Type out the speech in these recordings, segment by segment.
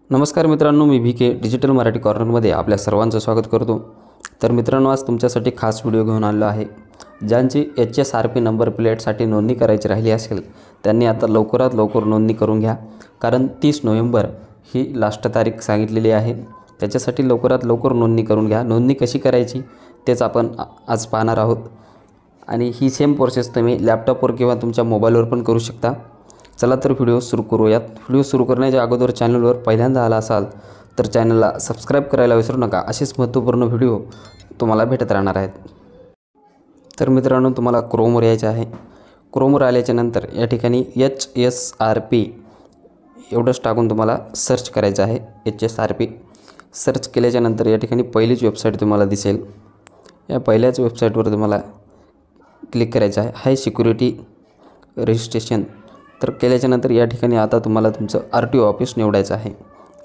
नमस्कार मित्रांनो, मी VK digital Marathi कॉर्नरमध्ये आपल्या सर्वांचं स्वागत करतो। तर मित्रांनो, आज तुमच्यासाठी खास व्हिडिओ घेऊन आलो आहे। ज्यांची HSRP नंबर प्लेटसाठी नोंदणी करायची राहिली असेल त्यांनी आता लवकरात लवकर नोंदणी करून घ्या, कारण 30 नोव्हेंबर ही लास्ट तारीख सांगितलेली आहे। त्याच्यासाठी लवकरात लवकर नोंदणी करून घ्या। नोंदणी कशी करायची तेच आपण आज पाहणार आहोत आणि ही सेम प्रोसेस तुम्ही लॅपटॉपवर किंवा तुमच्या मोबाईलवर पण करू शकता। चला तर व्हिडिओ सुरू करूयात। व्हिडिओ सुरू करण्याच्या अगोदर चॅनलवर पहिल्यांदा आला असाल तर चॅनलला सबस्क्राईब करायला विसरू नका। असेच महत्त्वपूर्ण व्हिडिओ तुम्हाला भेटत राहणार आहेत। तर मित्रांनो, तुम्हाला क्रोमवर यायचे आहे। क्रोमवर आल्याच्या नंतर या ठिकाणी HSRP एवढंच टाकून तुम्हाला सर्च करायचं आहे। HSRP सर्च केल्याच्या नंतर या ठिकाणी पहिलीच वेबसाईट तुम्हाला दिसेल। या पहिल्याच वेबसाईटवर तुम्हाला क्लिक करायचं आहे। हाय सिक्युरिटी रजिस्ट्रेशन तर केल्याच्यानंतर या ठिकाणी आता तुम्हाला तुमचं RTO ऑफिस निवडायचं आहे।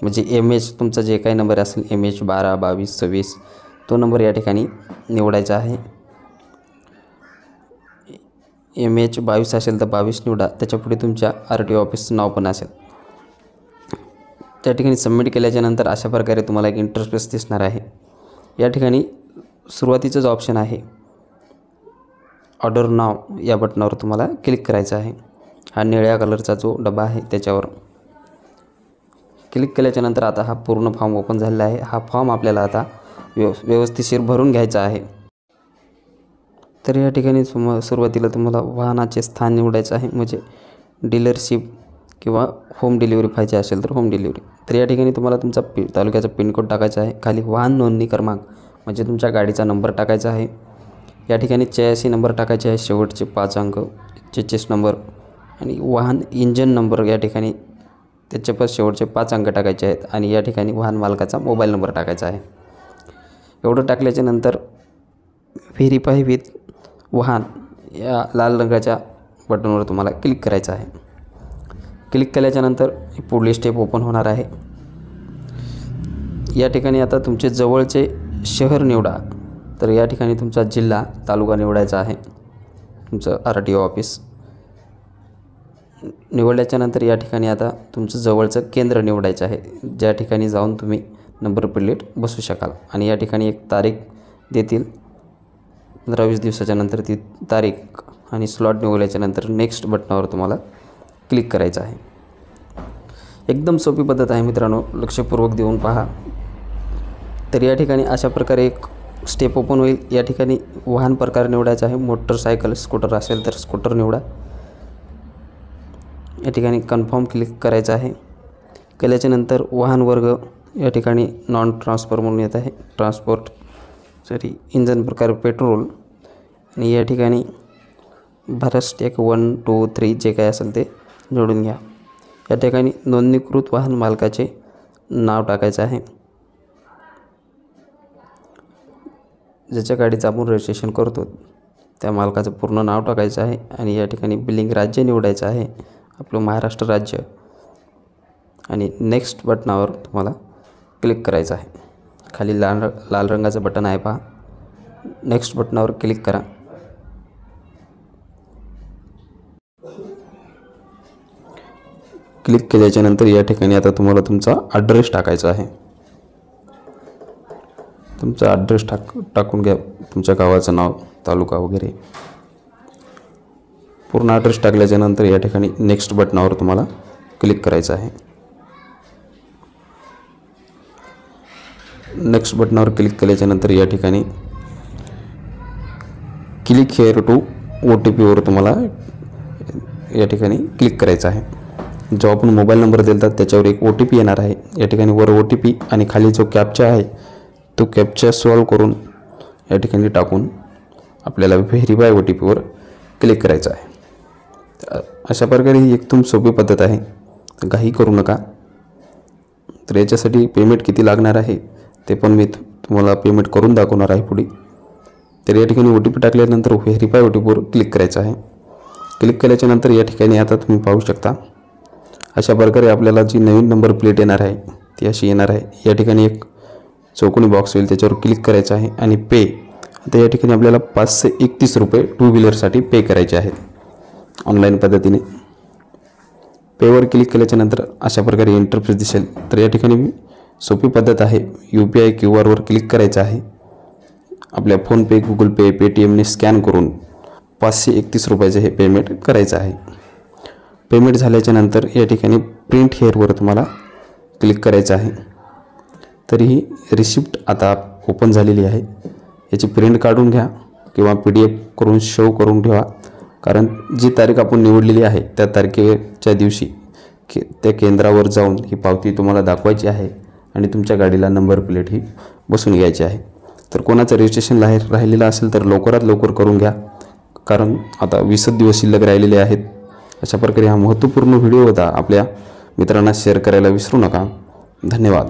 म्हणजे MH तुमचा जे काही नंबर असेल MH 12 22 26 तो नंबर या ठिकाणी निवडायचा आहे। MH 22 असेल तर 22 निवडा, त्याच्यापुढे तुमच्या RTO ऑफिसचं नाव पण असेल। त्या ठिकाणी सबमिट केल्याच्यानंतर अशा प्रकारे तुम्हाला एक इंटरफेस दिसणार आहे। या ठिकाणी सुरुवातीचंच ऑप्शन आहे ऑर्डर नाव, या बटनावर तुम्हाला क्लिक करायचं आहे। हा निळ्या कलरचा जो डबा आहे त्याच्यावर क्लिक केल्याच्यानंतर आता हा पूर्ण फॉर्म ओपन झालेला आहे। हा फॉर्म आपल्याला आता व्यवस्थितशीर भरून घ्यायचा आहे। तर या ठिकाणी सुरुवातीला तुम्हाला वाहनाचे स्थान निवडायचं आहे, म्हणजे डीलरशिप किंवा होम डिलिव्हरी पाहिजे असेल तर होम डिलिव्हरी। तर या ठिकाणी तुम्हाला तुमचा तालुक्याचा पिनकोड टाकायचा आहे। खाली वाहन नोंदणी क्रमांक म्हणजे तुमच्या गाडीचा नंबर टाकायचा आहे। या ठिकाणी 86 नंबर टाकायचे आहे, शेवटचे 5 अंक 46 नंबर, आणि वाहन इंजन नंबर या ठिकाणी त्याच्यापास शेवटचे 5 अंक टाकायचे आहेत, आणि या ठिकाणी वाहन मालकाचा मोबाईल नंबर टाकायचा आहे। एवढं टाकल्याच्या नंतर व्हेरीफाय विथ वाहन या लाल रंगाच्या बटनवर तुम्हाला क्लिक करायचं आहे। क्लिक केल्याच्यानंतर पुढली स्टेप ओपन होणार आहे। या ठिकाणी आता तुमचे जवळचे शहर निवडा। तर या ठिकाणी तुमचा जिल्हा तालुका निवडायचा आहे। तुमचं RTO ऑफिस निवडल्याच्यानंतर या ठिकाणी आता तुमचं जवळचं केंद्र निवडायचं आहे, ज्या ठिकाणी जाऊन तुम्ही नंबर प्लेट बसवू शकाल। आणि या ठिकाणी एक तारीख देतील, 15-20 दिवसाच्या नंतर ती तारीख आणि स्लॉट निवडल्याच्यानंतर नेक्स्ट बटनावर तुम्हाला क्लिक करायचं आहे। एकदम सोपी पद्धत आहे मित्रांनो, लक्षपूर्वक देऊन पहा। तर या ठिकाणी अशा प्रकारे एक स्टेप ओपन होईल। या ठिकाणी वाहन प्रकार निवडायचा आहे, मोटरसायकल स्कूटर असेल तर स्कूटर निवडा। या ठिकाणी कन्फर्म क्लिक करायचं आहे। केल्याच्यानंतर वाहन वर्ग या ठिकाणी नॉन ट्रान्सफर म्हणून येत आहे, इंजन प्रकार पेट्रोल, आणि या ठिकाणी भारतस्टेक 1 2 3 जे काय असेल ते जोडून घ्या। या ठिकाणी नोंदणीकृत वाहन मालकाचे नाव टाकायचं आहे, ज्याच्या गाडीचं आपण रजिस्ट्रेशन करतो त्या मालकाचं पूर्ण नाव टाकायचं आहे। आणि या ठिकाणी बिलिंग राज्य निवडायचं आहे, आपलं महाराष्ट्र राज्य, आणि नेक्स्ट बटनावर तुम्हाला क्लिक करायचं आहे। खाली लाल रंगाचं बटन आहे पहा, नेक्स्ट बटनावर क्लिक करा। क्लिक केल्याच्यानंतर या ठिकाणी आता तुम्हाला तुमचा ॲड्रेस टाकायचा आहे। तुमचा ॲड्रेस टाकून घ्या, तुमच्या गावाचं नाव, तालुका वगैरे पूर्ण ॲड्रेस टाकल्याच्यानंतर या ठिकाणी नेक्स्ट बटनावर तुम्हाला क्लिक करायचं आहे। नेक्स्ट बटनावर क्लिक केल्याच्यानंतर या ठिकाणी क्लिक हिअर टू OTPवर तुम्हाला या ठिकाणी क्लिक करायचं आहे। जो आपण मोबाईल नंबर देतात त्याच्यावर एक OTP येणार आहे। या ठिकाणी वर OTP आणि खाली जो कॅप्चा आहे तो कॅप्चा सॉल्व करून या ठिकाणी टाकून आपल्याला व्हेरीफाय OTPवर क्लिक करायचं आहे। अशा प्रकारे ही एकदम सोपी पद्धत आहे, काही करू नका। तर याच्यासाठी पेमेंट किती लागणार आहे ते पण मी तुम्हाला पेमेंट करून दाखवणार आहे पुढे। तर या ठिकाणी OTP टाकल्यानंतर व्हेरीफाय OTPवर क्लिक करायचं आहे। क्लिक केल्याच्यानंतर या ठिकाणी आता तुम्ही पाहू शकता अशा प्रकारे आपल्याला जी नवीन नंबर प्लेट येणार आहे ती अशी येणार आहे। या ठिकाणी एक चौकोनी बॉक्स येईल, त्याच्यावर क्लिक करायचं आहे आणि पे। आता या ठिकाणी आपल्याला 531 रुपये 2 व्हीलरसाठी पे करायचे आहेत ऑनलाईन पद्धतीने। पेवर क्लिक केल्याच्यानंतर अशा प्रकारे इंटरफेस दिसेल। तर या ठिकाणी सोपी पद्धत आहे, UPI QR वर क्लिक करायचं आहे। आपल्या फोनपे, गुगल पे, पेटीएमने स्कॅन करून 531 रुपयाचं हे पेमेंट करायचं आहे। पेमेंट झाल्याच्यानंतर या ठिकाणी प्रिंट हेअरवर तुम्हाला क्लिक करायचं आहे। तर ही रिसिप्ट आता ओपन झालेली आहे। याची प्रिंट काढून घ्या किंवा PDF करून शो करून ठेवा, कारण जी तारीख आपण निवडलेली आहे त्या तारखेच्या दिवशी त्या केंद्रावर जाऊन ही पावती तुम्हाला दाखवायची आहे आणि तुमच्या गाडीला नंबर प्लेट ही बसून घ्यायची आहे। तर कोणाचं रजिस्ट्रेशन राहिलेलं असेल तर लवकरात लवकर करून घ्या, कारण आता 20 दिवस शिल्लक राहिलेले आहेत। अशा प्रकारे हा महत्त्वपूर्ण व्हिडिओ होता, आपल्या मित्रांना शेअर करायला विसरू नका। धन्यवाद।